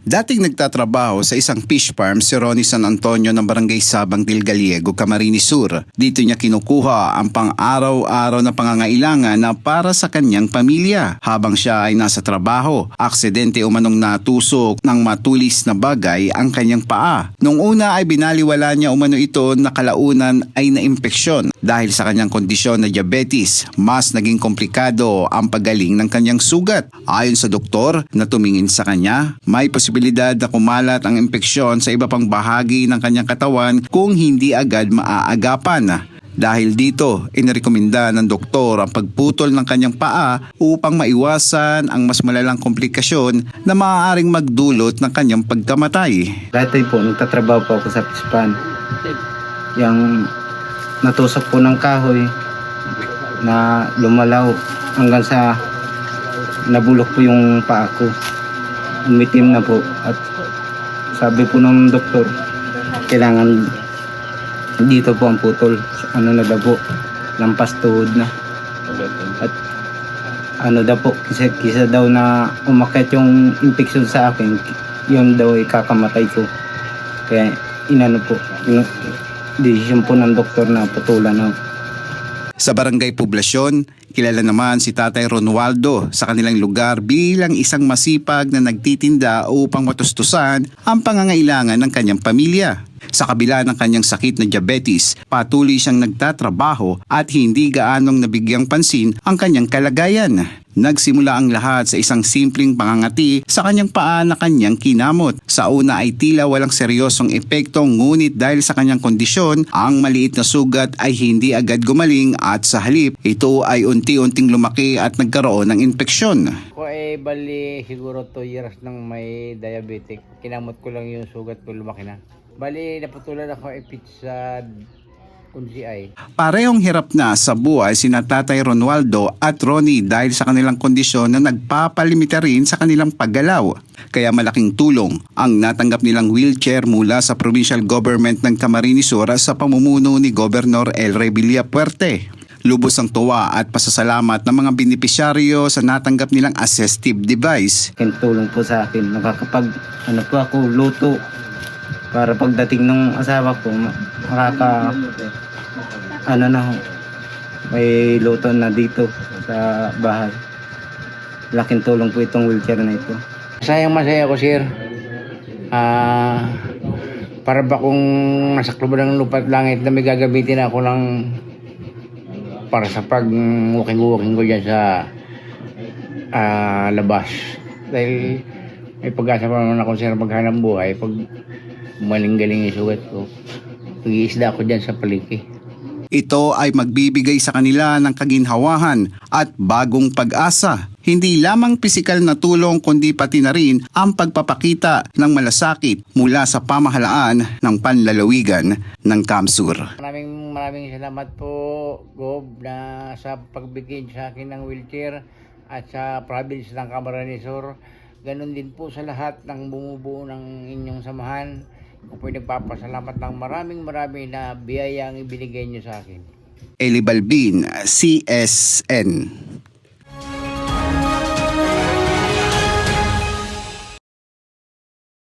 Dating nagtatrabaho sa isang fish farm si Ronnie San Antonio ng Barangay Sabang del Gallego, Camarines Sur. Dito niya kinukuha ang pang-araw-araw na pangangailangan na para sa kanyang pamilya. Habang siya ay nasa trabaho, aksidente umanong natusok ng matulis na bagay ang kanyang paa. Nung una ay binaliwala niya umano ito na kalaunan ay naimpeksyon. Dahil sa kanyang kondisyon na diabetes, mas naging komplikado ang paggaling ng kanyang sugat. Ayon sa doktor na tumingin sa kanya, may posibilidad na kumalat ang impeksyon sa iba pang bahagi ng kanyang katawan kung hindi agad maaagapan. Dahil dito, inirekomenda ng doktor ang pagputol ng kanyang paa upang maiwasan ang mas malalang komplikasyon na maaaring magdulot ng kanyang pagkamatay. Dati po, nagtatrabaho po ako sa pispan. Yung natusok po ng kahoy na lumalaw hanggang sa nabulok po yung paa ko. Umitim na po at sabi po ng doktor, kailangan dito po ang putol. Ano na daw po, lampas tuhod na. At ano daw po, kisa daw na umakyat yung infection sa akin, yun daw ay kakamatay ko. Kaya inano po, decision po ng doktor na putulan ako. Sa barangay Poblasyon, kilala naman si Tatay Ronaldo sa kanilang lugar bilang isang masipag na nagtitinda upang matustusan ang pangangailangan ng kanyang pamilya. Sa kabila ng kanyang sakit na diabetes, patuloy siyang nagtatrabaho at hindi gaanong nabigyang pansin ang kanyang kalagayan. Nagsimula ang lahat sa isang simpleng pangangati sa kanyang paa na kanyang kinamot. Sa una ay tila walang seryosong epekto, ngunit dahil sa kanyang kondisyon, ang maliit na sugat ay hindi agad gumaling at sa halip, ito ay unti-unting lumaki at nagkaroon ng infeksyon. Ako ay bali siguro 2 years nang may diabetic. Kinamot ko lang yung sugat ko, lumaki na. Bali naputulan ako sa UNCI. Parehong hirap na sa buhay sina Tatay Ronaldo at Ronnie dahil sa kanilang kondisyon na nagpapalimita rin sa kanilang paggalaw. Kaya malaking tulong ang natanggap nilang wheelchair mula sa provincial government ng Camarines Sur sa pamumuno ni Governor El Rey Villapuerte. Lubos ang tuwa at pasasalamat ng mga benepisyaryo sa natanggap nilang assistive device. Tulong po sa akin, nakakapag po ako luto para pagdating ng asawa ko may luto na dito sa bahay. Laking tulong po itong wheelchair na ito. Masaya ko, sir. Para ba kung nasaklo ba ng lupa at langit na may gagamitin ako lang para sa pag-walking ko dyan sa labas. Dahil may pag-asa pa naman ako, sir, maghanap buhay. Pag maling-galing yung sugat ko, mag-iisda ako dyan sa paliki. Ito ay magbibigay sa kanila ng kaginhawahan at bagong pag-asa. Hindi lamang pisikal na tulong kundi pati na rin ang pagpapakita ng malasakit mula sa pamahalaan ng panlalawigan ng Kamsur. Maraming salamat po, Gob, na sa pagbigay sa akin ng wheelchair at sa province ng Camarines Sur. Ganon din po sa lahat ng bumubuo ng inyong samahan. Ako po'y nagpapasalamat ng maraming na biyaya ang ibinigay niyo sa akin. Eli Balbin, CSN.